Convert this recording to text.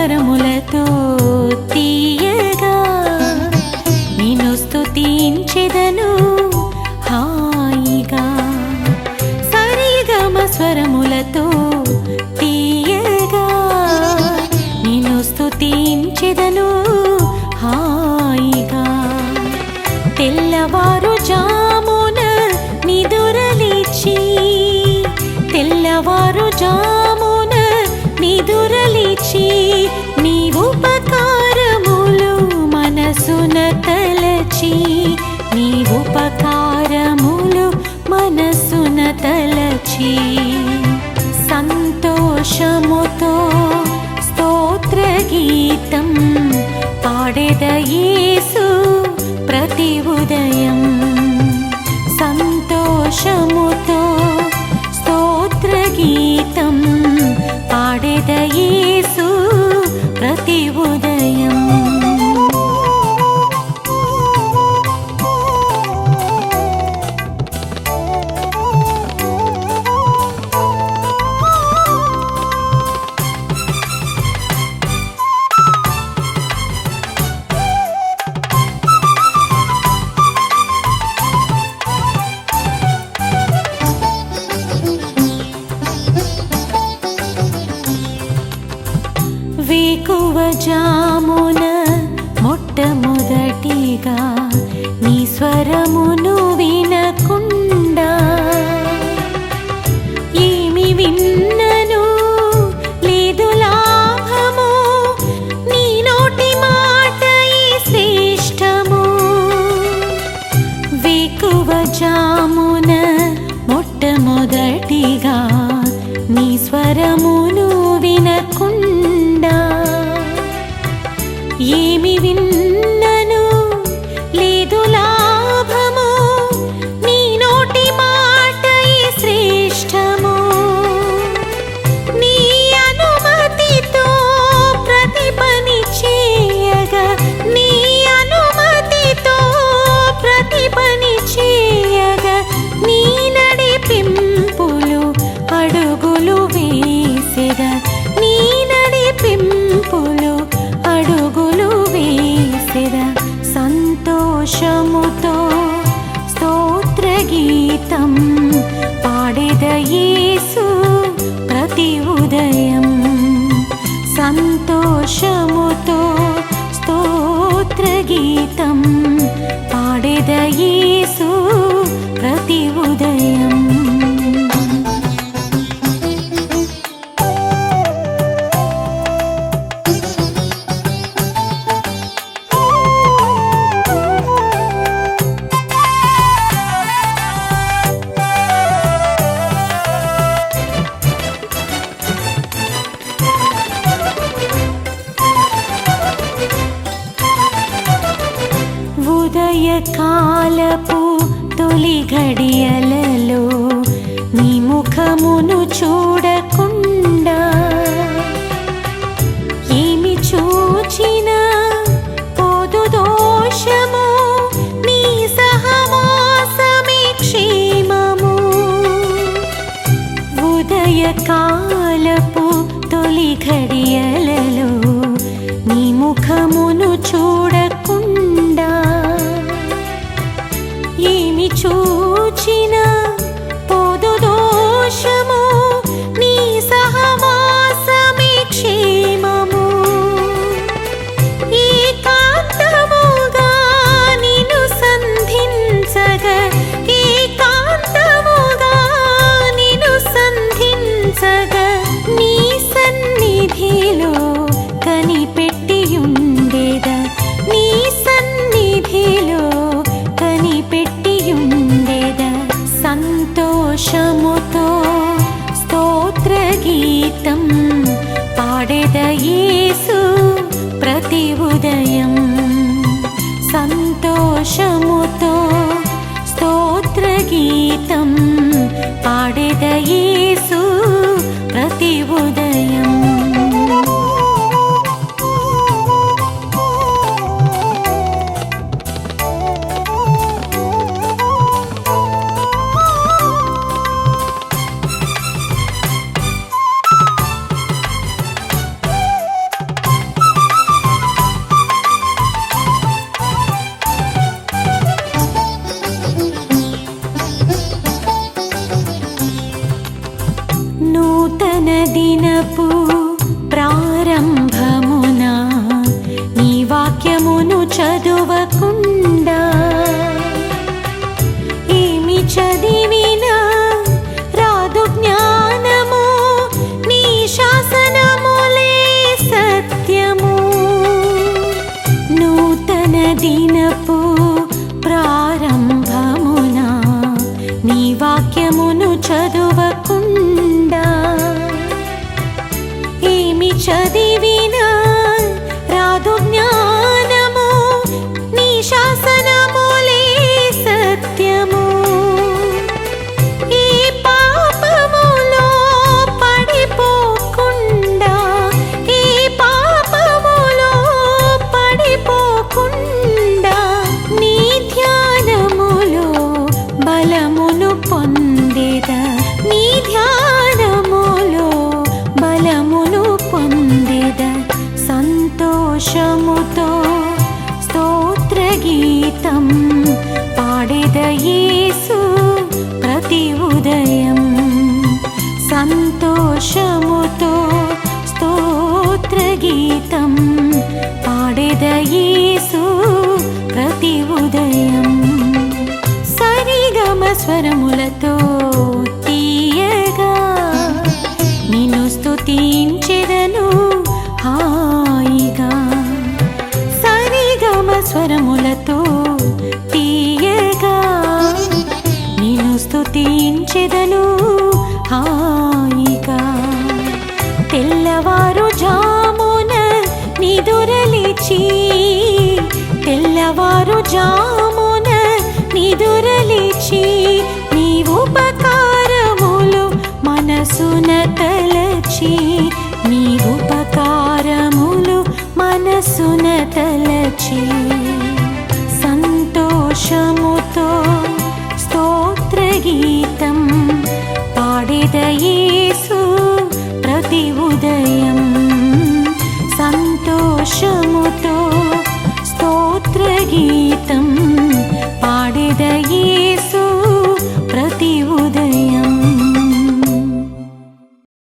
స్వరములతో తీయగా నిన్ను స్తుతించెదను హాయిగా. సరిగమ స్వరములతో తీయగా నిన్ను స్తుతించెదను హాయిగా. తెల్లవారు జామున నిదురలేచి తెల్లవారు జామున నిదురలేచి నీ ఉపకారములు మనసున తలచి నీ ఉపకారములు మనసున తలచి సంతోషముతో స్తోత్ర గీతం పాడెద యేసు ప్రతి ఉదయం. సంతోషముతో స్తోత్ర గీతం పాడెద యేసు ప్రతి ఉదయం. వేకువ జామున మొట్టమొదటిగా నీ స్వరమును వినకుండా ఏమి విన్నను లేదు లాభము, నీ నోటి మాట ఈ శ్రేష్టము. వేకువ జామున మొట్టమొదటిగా నీ స్వరమును వినకుండా ఏమి విన్నను లేదు లాభము, నీ నోటి మాట ఈ శ్రేష్టము. నీ అనుమతితో ప్రతి పని చేయగా నీ అనుమతితో ప్రతి పని చేయగా నీ నడిపింపులు అడుగులు వేసెద నీ నడిపింపులు అడుగులు వేసెద. సంతోషముతో స్తోత్ర గీతం పాడెద యేసు ప్రతి ఉదయం. సంతోషముతో స్తోత్ర గీతం పాడెద యేసు ప్రతి ఉదయం. ఉదయకాలపు తొలి ఘడియలలో నీ ముఖమును చూడకుండా ఏమి చూచినా పోదు దోషము, నీ సహవాసమే క్షేమము. ఉదయకాలపు తొలి ఘడియలలో నీ ముఖమును చూడకుండా ఏమి చూచినా పోదు దోషము, నీ సహవాసమే క్షేమము. ఏకాంతముగా నిన్ను సంధించగా ఏకాంతముగా నిన్ను సంధించగా నీ సన్నిధిలో కనిపెట్టియుండెద నీ సన్నిధిలో కనిపెట్టియుండెద. సంతోషముతో స్తోత్ర గీతం పాడెద యేసు ప్రతి ఉదయం. సంతోషముతో స్తోత్ర గీతం పాడెద యేసు ప్రతి ఉదయం. చదివిన రాదు జ్ఞానము నీ శాసనములే సత్యము నూతన దినపు ప్రారంభమున నీ వాక్యమును చదువకుండా ఏమి చదివినా రాదు జ్ఞానము నీ శాసనములే సత్యము ఈ పాపములో పడిపోకుండా ఈ పాపములో పడిపోకుండా నీ ధ్యానములో బలమును పొందేద నీ ధ్యానములో బలమును పొందేద సంతోషముతో స్తోత్ర గీతం పాడేద యేసు ప్రతి ఉదయం సంతోషముతో స్తోత్ర గీతం పాడేద యేసు ప్రతి ఉదయం సరిగమ స్వరములతో తీయగా నిన్ను స్తుతించెదను హాయిగా సరిగమ స్వరములతో తీయగా నిన్ను స్తుతించెదను హాయిగా తెల్లవారు జామున నిదురలేచి తెల్లవారు జామున నిదురలేచి నీ ఉపకారములు మనసున తలచి నీ ఉపకారములు మనసున తలచి సంతోషముతో స్తోత్ర గీతం పాడేద యేసు ప్రతి ఉదయం